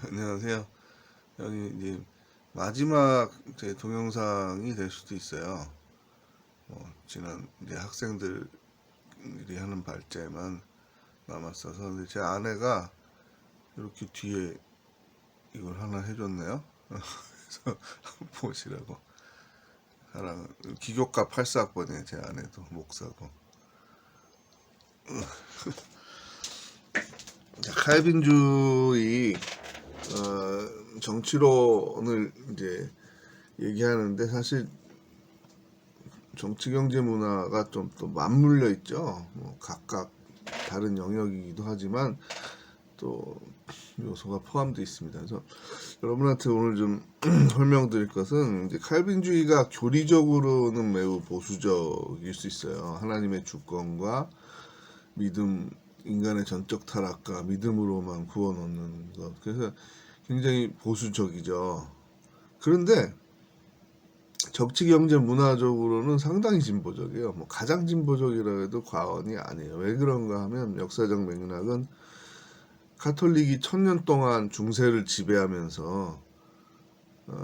안녕하세요. 여기 이제 마지막 제 동영상이 될 수도 있어요. 지난 이제 학생들이 하는 발제만 남았어서. 근데 제 아내가 이렇게 뒤에 이걸 하나 해줬네요. 그래서 한번 보시라고. 사랑 기교과 84학번이에요. 제 아내도 목사고. 칼빈주의 정치론을 이제 얘기하는데, 사실 정치, 경제, 문화가 좀 또 맞물려 있죠. 뭐 각각 다른 영역이기도 하지만 또 요소가 포함되어 있습니다. 그래서 여러분한테 오늘 좀 설명드릴 것은, 이제 칼빈주의가 교리적으로는 매우 보수적일 수 있어요. 하나님의 주권과 믿음, 인간의 전적 타락과 믿음으로만 구원 얻는 것. 그래서 굉장히 보수적이죠. 그런데 정치, 경제, 문화적으로는 상당히 진보적이에요. 뭐 가장 진보적이라고 해도 과언이 아니에요. 왜 그런가 하면, 역사적 맥락은 가톨릭이 1000년 동안 중세를 지배하면서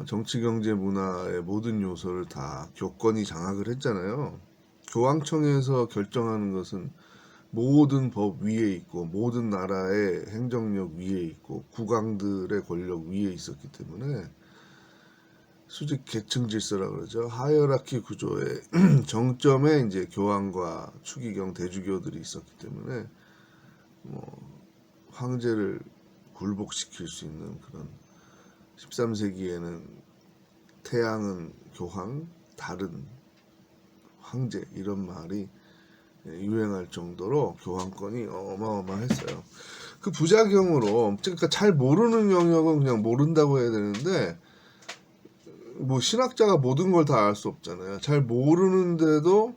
정치, 경제, 문화의 모든 요소를 다 교권이 장악을 했잖아요. 교황청에서 결정하는 것은 모든 법 위에 있고, 모든 나라의 행정력 위에 있고, 국왕들의 권력 위에 있었기 때문에, 수직 계층 질서라 그러죠. 하이어라키 구조의 정점에 이제 교황과 추기경 대주교들이 있었기 때문에, 황제를 굴복시킬 수 있는 그런, 13세기에는 태양은 교황, 달은 황제, 이런 말이 유행할 정도로 교황권이 어마어마했어요. 그 부작용으로, 그러니까 잘 모르는 영역은 그냥 모른다고 해야 되는데, 뭐 신학자가 모든 걸 다 알 수 없잖아요. 잘 모르는데도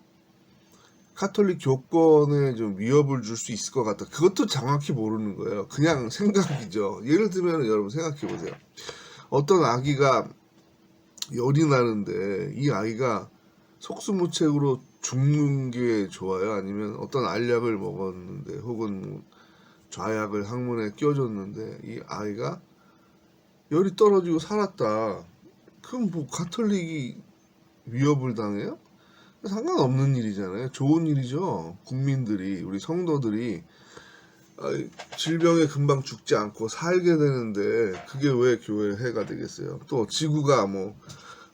카톨릭 교권에 좀 위협을 줄 수 있을 것 같다. 그것도 정확히 모르는 거예요. 그냥 생각이죠. 예를 들면 여러분 생각해 보세요. 어떤 아기가 열이 나는데, 이 아이가 속수무책으로 죽는 게 좋아요? 아니면 어떤 알약을 먹었는데, 혹은 좌약을 항문에 끼워줬는데 이 아이가 열이 떨어지고 살았다. 그럼 뭐 가톨릭이 위협을 당해요? 상관없는 일이잖아요. 좋은 일이죠. 국민들이, 우리 성도들이 질병에 금방 죽지 않고 살게 되는데, 그게 왜 교회의 해가 되겠어요? 또 지구가 뭐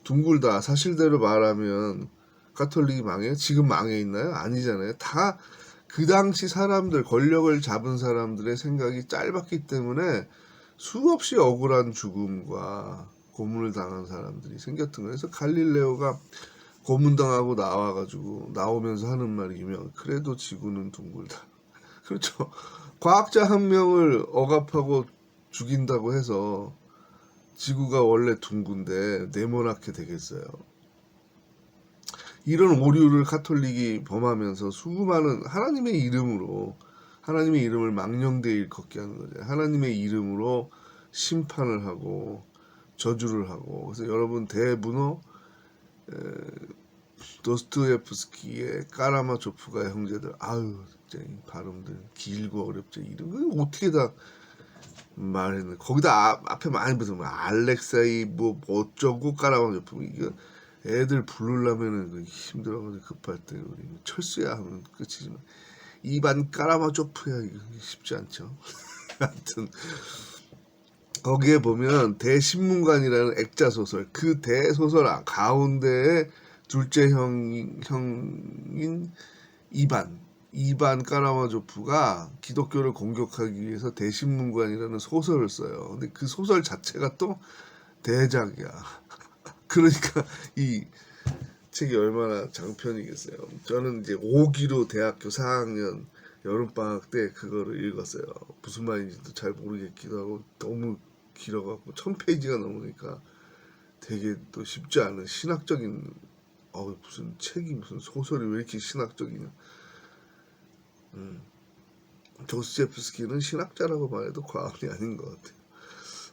둥글다, 사실대로 말하면 가톨릭이 망해요? 지금 망해 있나요? 아니잖아요. 다 그 당시 사람들, 권력을 잡은 사람들의 생각이 짧았기 때문에 수없이 억울한 죽음과 고문을 당한 사람들이 생겼던 거예요. 그래서 갈릴레오가 고문당하고 나오면서 하는 말이 유명. 그래도 지구는 둥글다. 그렇죠. 과학자 한 명을 억압하고 죽인다고 해서 지구가 원래 둥근데 네모나게 되겠어요. 이런 오류를 가톨릭이 범하면서 수많은 하나님의 이름을 망령되이 일컫게 하는 거죠. 하나님의 이름으로 심판을 하고 저주를 하고. 그래서 여러분, 대문호 도스토옙스키의 까라마조프가의 형제들, 아유 진짜 이 발음들 길고 어렵죠. 이름 그 어떻게 다 말했는, 거기다 앞에 많이 붙으면 알렉사이 뭐 어쩌고 까라마조프, 이거 애들 부르려면은 힘들어가지고, 급할 때 우리 철수야 하면 끝이지만, 입안 까라마조프야 이거 쉽지 않죠. 하여튼 거기에 보면 대신문관이라는 액자 소설, 그 대소설 가운데에 둘째 형인 이반 까라마조프가 기독교를 공격하기 위해서 대신문관이라는 소설을 써요. 근데 그 소설 자체가 또 대작이야. 그러니까 이 책이 얼마나 장편이겠어요. 저는 이제 5기로 대학교 4학년 여름방학 때 그거를 읽었어요. 무슨 말인지도 잘 모르겠기도 하고, 너무 길어갖고 1000페이지가 넘으니까 되게 또 쉽지 않은 신학적인, 무슨 책이 무슨 소설이 왜 이렇게 신학적이냐. 도스토옙스키는 신학자라고 말해도 과언이 아닌 것 같아요.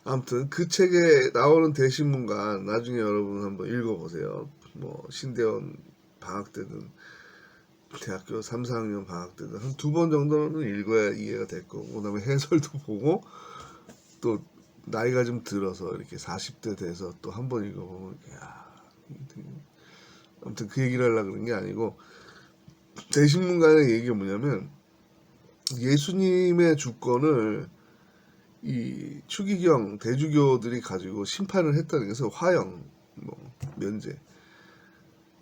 아무튼 그 책에 나오는 대신문관, 나중에 여러분 한번 읽어보세요. 뭐 신대원 방학 때든 대학교 3, 4학년 방학 때든 한 2번 정도는 읽어야 이해가 될 거고, 그 다음에 해설도 보고, 또 나이가 좀 들어서 이렇게 40대 돼서 또 한 번 읽어보면 야, 아무튼 그 얘기를 하려고 그런 게 아니고 대신문간의 얘기가 뭐냐면 예수님의 주권을 이 추기경 대주교들이 가지고 심판을 했다는 것은 화형, 뭐 면제,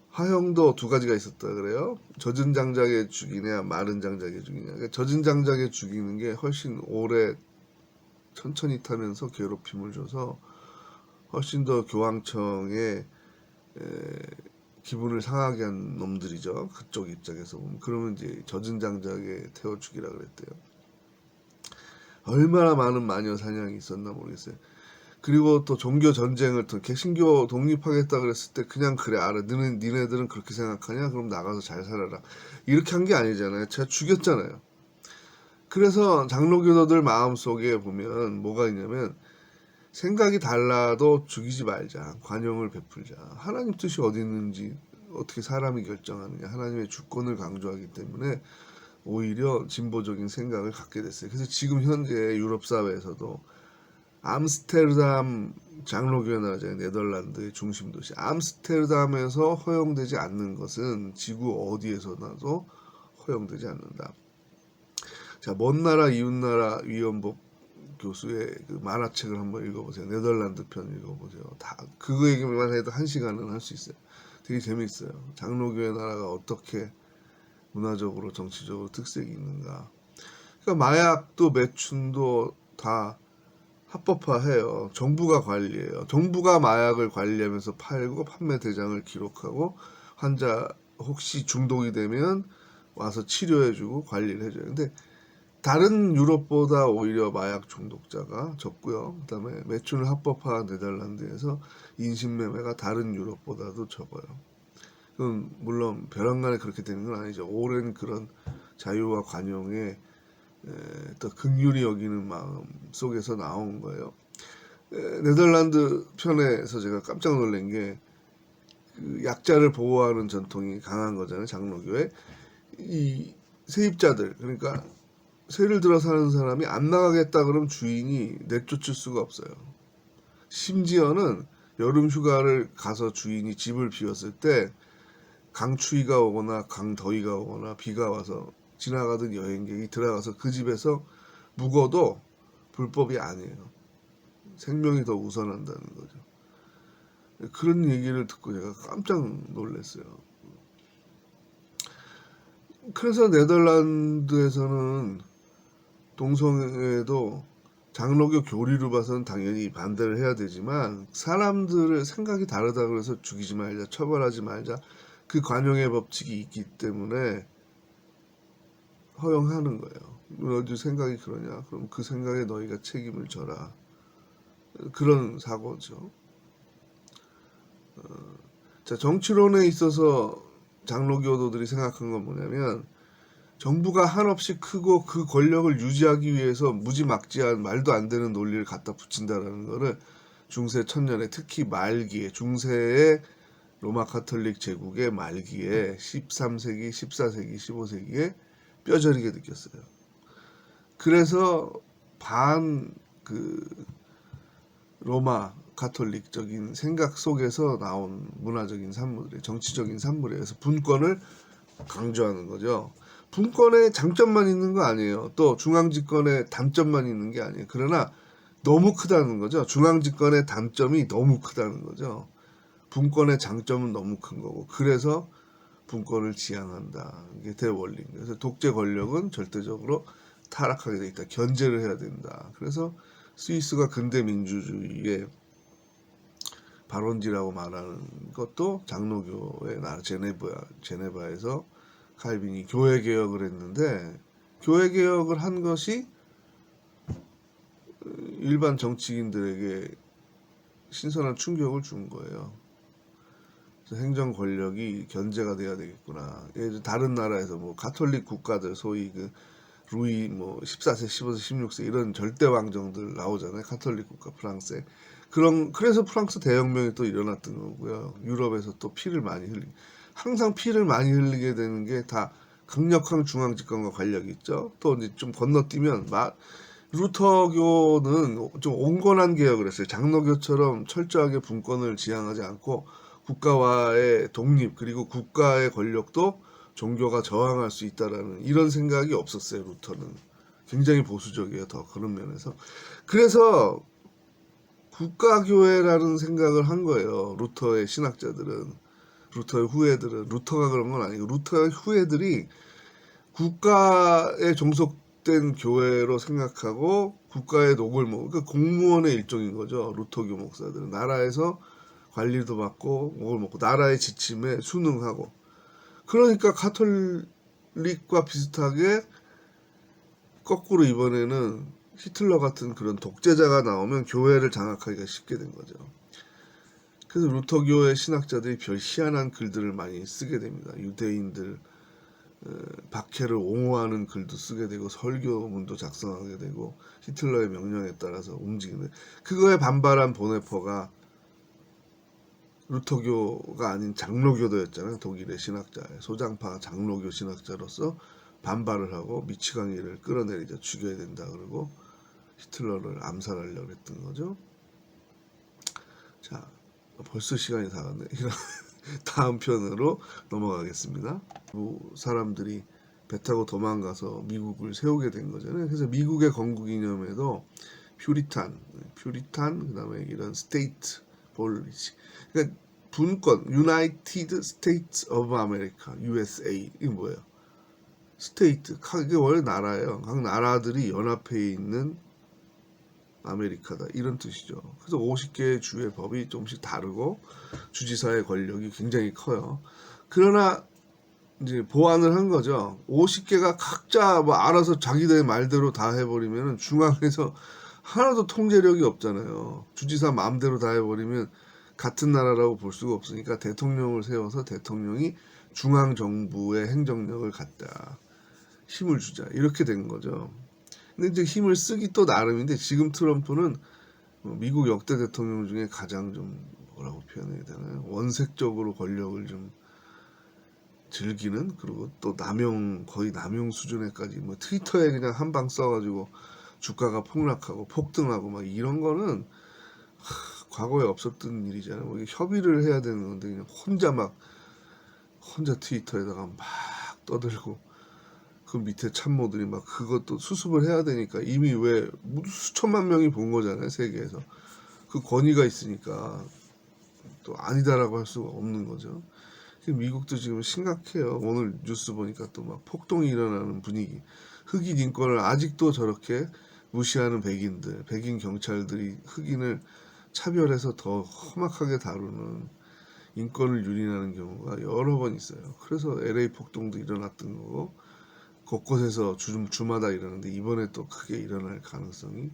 화형도 두 가지가 있었다 그래요. 젖은 장작에 죽이냐 마른 장작에 죽이냐. 그러니까 젖은 장작에 죽이는 게 훨씬 오래 천천히 타면서 괴롭힘을 줘서 훨씬 더 교황청에 기분을 상하게 한 놈들이죠. 그쪽 입장에서 보면. 그러면 이제 젖은 장작에 태워 죽이라 그랬대요. 얼마나 많은 마녀 사냥이 있었나 모르겠어요. 그리고 또 종교 전쟁을 또 개신교 독립하겠다 그랬을 때 그냥 그래 알아. 니네들은 그렇게 생각하냐? 그럼 나가서 잘 살아라. 이렇게 한 게 아니잖아요. 제가 죽였잖아요. 그래서 장로교도들 마음속에 보면 뭐가 있냐면 생각이 달라도 죽이지 말자. 관용을 베풀자. 하나님 뜻이 어디 있는지 어떻게 사람이 결정하느냐. 하나님의 주권을 강조하기 때문에 오히려 진보적인 생각을 갖게 됐어요. 그래서 지금 현재 유럽 사회에서도 암스테르담 장로교회 나라잖아요. 네덜란드의 중심 도시. 암스테르담에서 허용되지 않는 것은 지구 어디에서나도 허용되지 않는다. 자, 먼 나라 이웃나라 위원복 교수의 그 만화책을 한번 읽어보세요. 네덜란드 편 읽어보세요. 다 그거 얘기만 해도 1시간은 할 수 있어요. 되게 재밌어요. 장로교회 나라가 어떻게 문화적으로 정치적으로 특색이 있는가. 그러니까 마약도 매춘도 다 합법화해요. 정부가 관리해요. 정부가 마약을 관리하면서 팔고 판매 대장을 기록하고 환자 혹시 중독이 되면 와서 치료해주고 관리를 해줘요. 근데 다른 유럽보다 오히려 마약 중독자가 적고요. 그다음에 매춘을 합법화한 네덜란드에서 인신매매가 다른 유럽보다도 적어요. 그건 물론 벼랑간에 그렇게 되는 건 아니죠. 오랜 그런 자유와 관용에 또 긍휼히 여기는 마음 속에서 나온 거예요. 네덜란드 편에서 제가 깜짝 놀란 게 그 약자를 보호하는 전통이 강한 거잖아요. 장로교회. 이 세입자들, 그러니까 세를 들어 사는 사람이 안 나가겠다 그러면 주인이 내쫓을 수가 없어요. 심지어는 여름 휴가를 가서 주인이 집을 비웠을 때 강추위가 오거나 강더위가 오거나 비가 와서 지나가던 여행객이 들어가서 그 집에서 묵어도 불법이 아니에요. 생명이 더 우선한다는 거죠. 그런 얘기를 듣고 제가 깜짝 놀랐어요. 그래서 네덜란드에서는 동성애도 장로교 교리로 봐서는 당연히 반대를 해야 되지만 사람들의 생각이 다르다 그래서 죽이지 말자, 처벌하지 말자, 그 관용의 법칙이 있기 때문에 허용하는 거예요. 너희 생각이 그러냐? 그럼 그 생각에 너희가 책임을 져라. 그런 사고죠. 자, 정치론에 있어서 장로교도들이 생각한 건 뭐냐면 정부가 한없이 크고 그 권력을 유지하기 위해서 무지막지한 말도 안 되는 논리를 갖다 붙인다라는 거를 중세 천년에 특히 말기에 중세의 로마 카톨릭 제국의 말기에 13세기, 14세기, 15세기에 뼈저리게 느꼈어요. 그래서 반 그 로마 카톨릭적인 생각 속에서 나온 문화적인 산물이 정치적인 산물이에서 분권을 강조하는 거죠. 분권에 장점만 있는 거 아니에요. 또 중앙집권에 단점만 있는 게 아니에요. 그러나 너무 크다는 거죠. 중앙집권의 단점이 너무 크다는 거죠. 분권의 장점은 너무 큰 거고 그래서 분권을 지향한다. 이게 대원리인 거예요. 그래서 독재 권력은 절대적으로 타락하게 돼 있다. 견제를 해야 된다. 그래서 스위스가 근대 민주주의의 발원지라고 말하는 것도 장로교의 나라 제네바에서 칼빈이 교회 개혁을 했는데 교회 개혁을 한 것이 일반 정치인들에게 신선한 충격을 준 거예요. 그래서 행정 권력이 견제가 돼야 되겠구나. 다른 나라에서 뭐 가톨릭 국가들 소위 그 루이 뭐 14세, 15세, 16세 이런 절대 왕정들 나오잖아요. 가톨릭 국가 프랑스에. 그래서 프랑스 대혁명이 또 일어났던 거고요. 유럽에서 또 피를 많이 항상 피를 많이 흘리게 되는 게 다 강력한 중앙 집권과 관력이 있죠. 또 이제 좀 건너뛰면 루터교는 좀 온건한 개혁을 했어요. 장로교처럼 철저하게 분권을 지향하지 않고 국가와의 독립 그리고 국가의 권력도 종교가 저항할 수 있다라는 이런 생각이 없었어요. 루터는 굉장히 보수적이에요. 더 그런 면에서. 그래서 국가교회라는 생각을 한 거예요. 루터의 신학자들은. 루터의 후예들은. 루터가 그런 건 아니고 루터의 후예들이 국가에 종속된 교회로 생각하고 국가의 녹을 먹고 그러니까 공무원의 일종인 거죠. 루터교 목사들은 나라에서 관리도 받고 목을 먹고 나라의 지침에 순응하고 그러니까 가톨릭과 비슷하게 거꾸로 이번에는 히틀러 같은 그런 독재자가 나오면 교회를 장악하기가 쉽게 된 거죠. 그래서 루터교의 신학자들이 별 희한한 글들을 많이 쓰게 됩니다. 유대인들 박해를 옹호하는 글도 쓰게 되고 설교문도 작성하게 되고 히틀러의 명령에 따라서 움직이는 그거에 반발한 보네퍼가 루터교가 아닌 장로교도였잖아요. 독일의 신학자 소장파 장로교 신학자로서 반발을 하고 미치광이를 끌어내리자 죽여야 된다 그러고 히틀러를 암살하려고 했던 거죠. 자, 벌써 시간이 다 갔네. 다음 편으로 넘어가겠습니다. 사람들이 배 타고 도망가서 미국을 세우게 된 거잖아요. 그래서 미국의 건국 이념에도 퓨리탄, 그다음에 이런 스테이트 폴리시, 그러니까 분권, United States of America, USA 이게 뭐예요? 스테이트, 이게 원래 나라예요. 각 나라들이 연합해 있는 아메리카다 이런 뜻이죠. 그래서 50개의 주의 법이 조금씩 다르고 주지사의 권력이 굉장히 커요. 그러나 이제 보완을 한 거죠. 50개가 각자 뭐 알아서 자기들 말대로 다 해버리면 중앙에서 하나도 통제력이 없잖아요. 주지사 마음대로 다 해버리면 같은 나라라고 볼 수가 없으니까 대통령을 세워서 대통령이 중앙 정부의 행정력을 갖다 힘을 주자 이렇게 된 거죠. 근데 이제 힘을 쓰기 또 나름인데 지금 트럼프는 미국 역대 대통령 중에 가장 좀 뭐라고 표현해야 되나요? 원색적으로 권력을 좀 즐기는 그리고 또 거의 남용 수준에까지 뭐 트위터에 그냥 한 방 써가지고 주가가 폭락하고 폭등하고 막 이런 거는 과거에 없었던 일이잖아요. 뭐 협의를 해야 되는 건데 그냥 혼자 트위터에다가 막 떠들고 그 밑에 참모들이 막 그것도 수습을 해야 되니까 이미 왜 수천만 명이 본 거잖아요. 세계에서 그 권위가 있으니까 또 아니다라고 할 수가 없는 거죠. 미국도 지금 심각해요. 오늘 뉴스 보니까 또 막 폭동이 일어나는 분위기. 흑인 인권을 아직도 저렇게 무시하는 백인 경찰들이 흑인을 차별해서 더 험악하게 다루는 인권을 유린하는 경우가 여러 번 있어요. 그래서 LA 폭동도 일어났던 거고 곳곳에서 주마다 일어나는데 이번에 또 크게 일어날 가능성이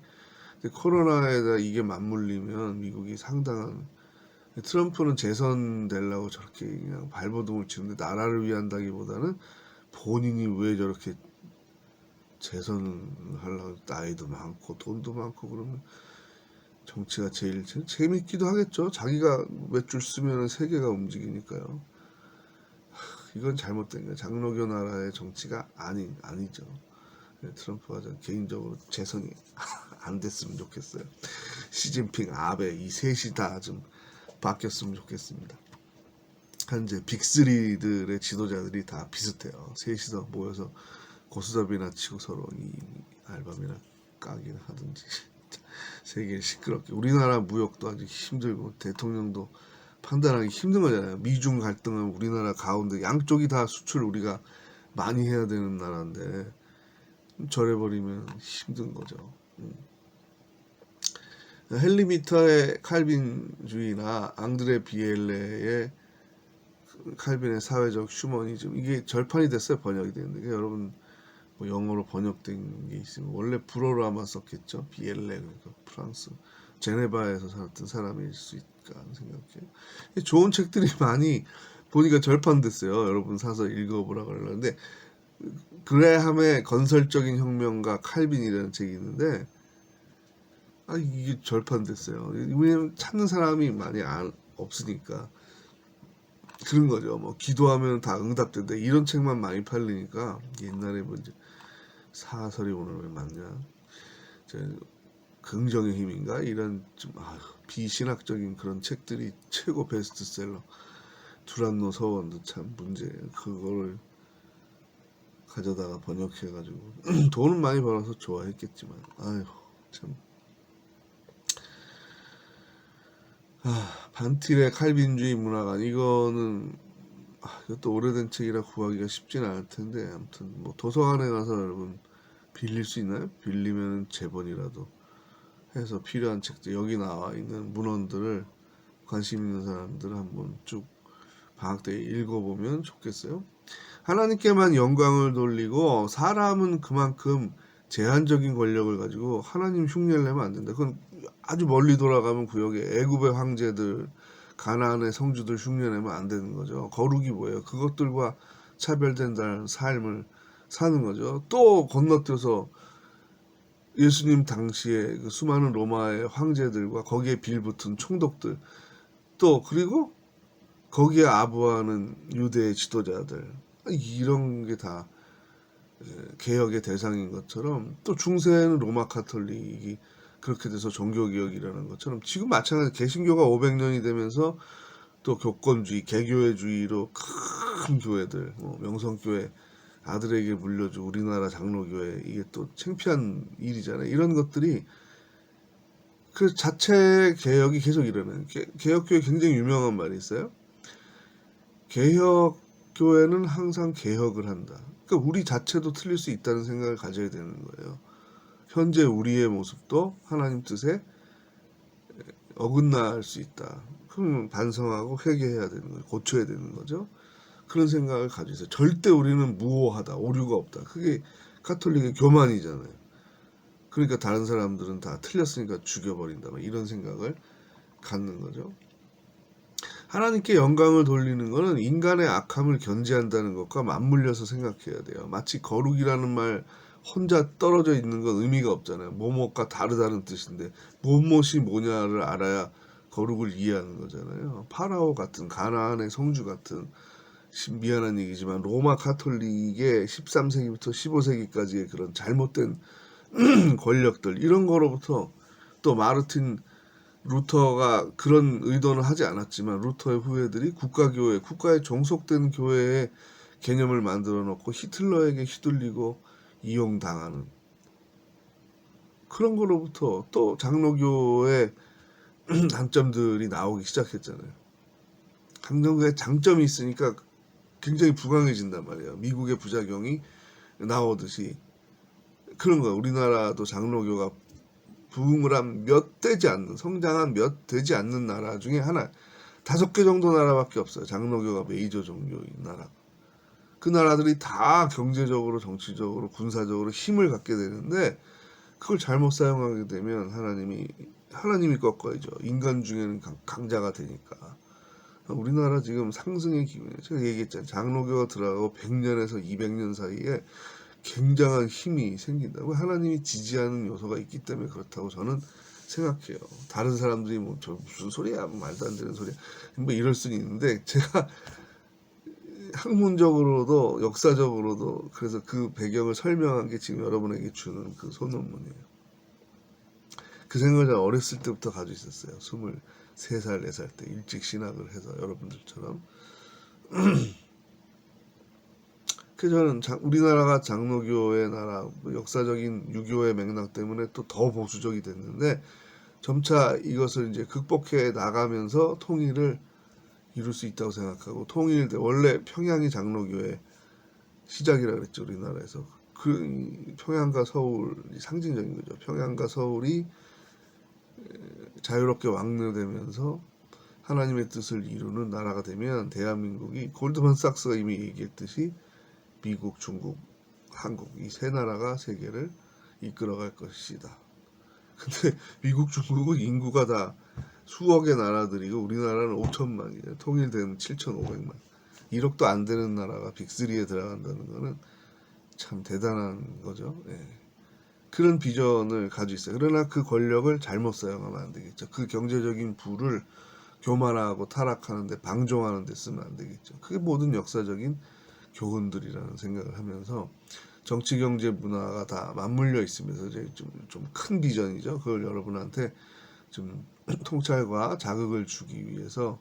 코로나에다 이게 맞물리면 미국이 상당한 트럼프는 재선 되려고 저렇게 그냥 발버둥을 치는데 나라를 위한다기보다는 본인이 왜 저렇게 재선을 하려고 나이도 많고 돈도 많고 그러면 정치가 제일 재밌기도 하겠죠. 자기가 몇 줄 쓰면 세계가 움직이니까요. 이건 잘못된 거예요. 장로교 나라의 정치가 아니죠. 트럼프가 개인적으로 재선이 안 됐으면 좋겠어요. 시진핑, 아베 이 셋이 다 좀 바뀌었으면 좋겠습니다. 현재 빅3들의 지도자들이 다 비슷해요. 셋이서 모여서 고스톱이나 치고 서로 이 알밤이나 까기나 하든지 세계를 시끄럽게. 우리나라 무역도 아직 힘들고 대통령도 판단하기 힘든 거잖아요. 미중 갈등은 우리나라 가운데 양쪽이 다 수출 우리가 많이 해야 되는 나라인데 절해버리면 힘든 거죠. 헨리 미터의 칼빈주의나 앙드레 비엘레의 칼빈의 사회적 휴머니즘 이게 절판이 됐어요. 번역이 되는데 여러분 뭐 영어로 번역된 게 있으면 원래 불어로 아마 썼겠죠. 비엘레 그러니까 프랑스 제네바에서 살았던 사람일 수 있을까 하는 생각해요. 좋은 책들이 많이 보니까 절판됐어요. 여러분 사서 읽어보라 그러는데 그레함의 건설적인 혁명가 칼빈이라는 책이 있는데 이게 절판됐어요. 왜냐면 찾는 사람이 많이 없으니까 그런 거죠. 뭐 기도하면 다 응답된다 이런 책만 많이 팔리니까 옛날에 뭐 이제 사설이 오늘 왜 맞냐. 긍정의 힘인가 이런 좀 비신학적인 그런 책들이 최고 베스트셀러. 두란노 서원도 참 문제. 그거를 가져다가 번역해가지고 돈은 많이 벌어서 좋아했겠지만 아휴 참. 반틸의 칼빈주의 문화관 이거는 이것도 오래된 책이라 구하기가 쉽지는 않을 텐데 아무튼 뭐 도서관에 가서 여러분 빌릴 수 있나요? 빌리면 제본이라도 해서 필요한 책들 여기 나와 있는 문헌들을 관심 있는 사람들 한번 쭉 방학 때 읽어보면 좋겠어요. 하나님께만 영광을 돌리고 사람은 그만큼 제한적인 권력을 가지고 하나님 흉내를 내면 안 된다. 그건 아주 멀리 돌아가면 구역에 애굽의 황제들, 가나안의 성주들 흉내내면 안 되는 거죠. 거룩이 뭐예요? 그것들과 차별된 삶을 사는 거죠. 또 건너뛰어서 예수님 당시에 그 수많은 로마의 황제들과 거기에 빌붙은 총독들 또 그리고 거기에 아부하는 유대의 지도자들 이런 게 다 개혁의 대상인 것처럼 또 중세는 로마 카톨릭이 그렇게 돼서 종교개혁이라는 것처럼 지금 마찬가지 개신교가 500년이 되면서 또 교권주의, 개교회주의로 큰 교회들, 명성교회 아들에게 물려주고 우리나라 장로교회 이게 또 창피한 일이잖아요. 이런 것들이 그 자체 개혁이 계속 일어나는 개혁교회 굉장히 유명한 말이 있어요. 개혁교회는 항상 개혁을 한다. 그러니까 우리 자체도 틀릴 수 있다는 생각을 가져야 되는 거예요. 현재 우리의 모습도 하나님 뜻에 어긋날 수 있다. 그럼 반성하고 회개해야 되는 거죠. 고쳐야 되는 거죠. 그런 생각을 가지고 있어요. 절대 우리는 무오하다. 오류가 없다. 그게 가톨릭의 교만이잖아요. 그러니까 다른 사람들은 다 틀렸으니까 죽여버린다. 이런 생각을 갖는 거죠. 하나님께 영광을 돌리는 것은 인간의 악함을 견제한다는 것과 맞물려서 생각해야 돼요. 마치 거룩이라는 말 혼자 떨어져 있는 건 의미가 없잖아요. 뭐뭐가 다르다는 뜻인데 무엇이 뭐냐를 알아야 거룩을 이해하는 거잖아요. 파라오 같은 가나안의 성주 같은 미안한 얘기지만 로마 카톨릭의 13세기부터 15세기까지의 그런 잘못된 권력들 이런 거로부터 또 마르틴 루터가 그런 의도는 하지 않았지만 루터의 후예들이 국가에 종속된 교회의 개념을 만들어 놓고 히틀러에게 휘둘리고 이용당하는 그런 거로부터 또 장로교의 단점들이 나오기 시작했잖아요. 장로교의 장점이 있으니까 굉장히 부강해진단 말이에요. 미국의 부작용이 나오듯이 그런 거예요. 우리나라도 장로교가 부흥을 한 몇 되지 않는 성장한 몇 되지 않는 나라 중에 하나 5개 정도 나라밖에 없어요. 장로교가 메이저 종교인 나라. 그 나라들이 다 경제적으로 정치적으로 군사적으로 힘을 갖게 되는데 그걸 잘못 사용하게 되면 하나님이 꺾어야죠. 인간 중에는 강자가 되니까. 우리나라 지금 상승의 기운이에요. 제가 얘기했잖아요. 장로교가 들어가고 100년에서 200년 사이에 굉장한 힘이 생긴다고 하나님이 지지하는 요소가 있기 때문에 그렇다고 저는 생각해요. 다른 사람들이 뭐 저 무슨 소리야 말도 안 되는 소리야 뭐 이럴 수는 있는데 제가 학문적으로도 역사적으로도 그래서 그 배경을 설명한 게 지금 여러분에게 주는 그 소논문이에요. 그 생각을 제가 어렸을 때부터 가지고 있었어요. 23살, 4살 때 일찍 신학을 해서 여러분들처럼 그래서 저는 우리나라가 장로교의 나라, 역사적인 유교의 맥락 때문에 또 더 보수적이 됐는데 점차 이것을 이제 극복해 나가면서 통일을 이룰 수 있다고 생각하고 원래 평양이 장로교의 시작이라 그랬죠. 우리나라에서 그 평양과 서울이 상징적인 거죠. 평양과 서울이 자유롭게 왕래되면서 하나님의 뜻을 이루는 나라가 되면 대한민국이 골드만삭스가 이미 얘기했듯이 미국, 중국, 한국 이 세 나라가 세계를 이끌어갈 것이다. 근데 미국, 중국은 인구가 다 수억의 나라들이고 우리나라는 5천만이에요. 통일된 7,500만. 1억도 안 되는 나라가 빅3에 들어간다는 거는 참 대단한 거죠. 예. 그런 비전을 가지고 있어요. 그러나 그 권력을 잘못 사용하면 안 되겠죠. 그 경제적인 부를 교만하고 타락하는 데 방종하는 데 쓰면 안 되겠죠. 그게 모든 역사적인 교훈들이라는 생각을 하면서 정치, 경제, 문화가 다 맞물려 있으면서 이제 좀 큰 비전이죠. 그걸 여러분한테 좀 통찰과 자극을 주기 위해서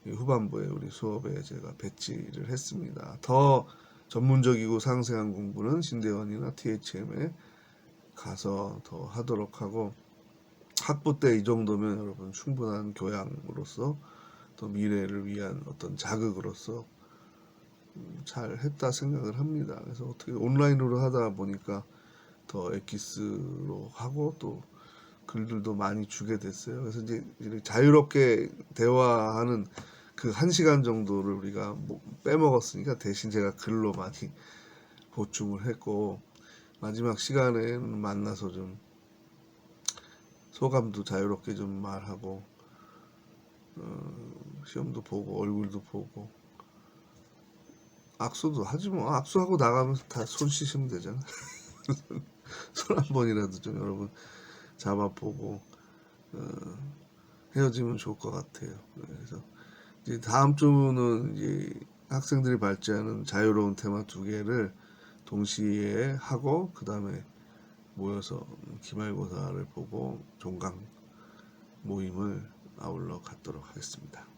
이 후반부에 우리 수업에 제가 배치를 했습니다. 더 전문적이고 상세한 공부는 신대원이나 THM에 가서 더 하도록 하고, 학부 때 이 정도면 여러분 충분한 교양으로서 또 미래를 위한 어떤 자극으로서 잘 했다 생각을 합니다. 그래서 어떻게 온라인으로 하다 보니까 더 엑기스로 하고 또 글들도 많이 주게 됐어요. 그래서 이제 자유롭게 대화하는 그 1시간 정도를 우리가 뭐 빼먹었으니까 대신 제가 글로 많이 보충을 했고, 마지막 시간에는 만나서 좀 소감도 자유롭게 좀 말하고, 시험도 보고 얼굴도 보고 악수도 하지 뭐. 악수하고 나가면서 다 손 씻으면 되잖아. 손 한 번이라도 좀 여러분 잡아보고 헤어지면 좋을 것 같아요. 그래서 이제 다음 주는 이제 학생들이 발제하는 자유로운 테마 2개를 동시에 하고 그 다음에 모여서 기말고사를 보고 종강 모임을 아울러 갖도록 하겠습니다.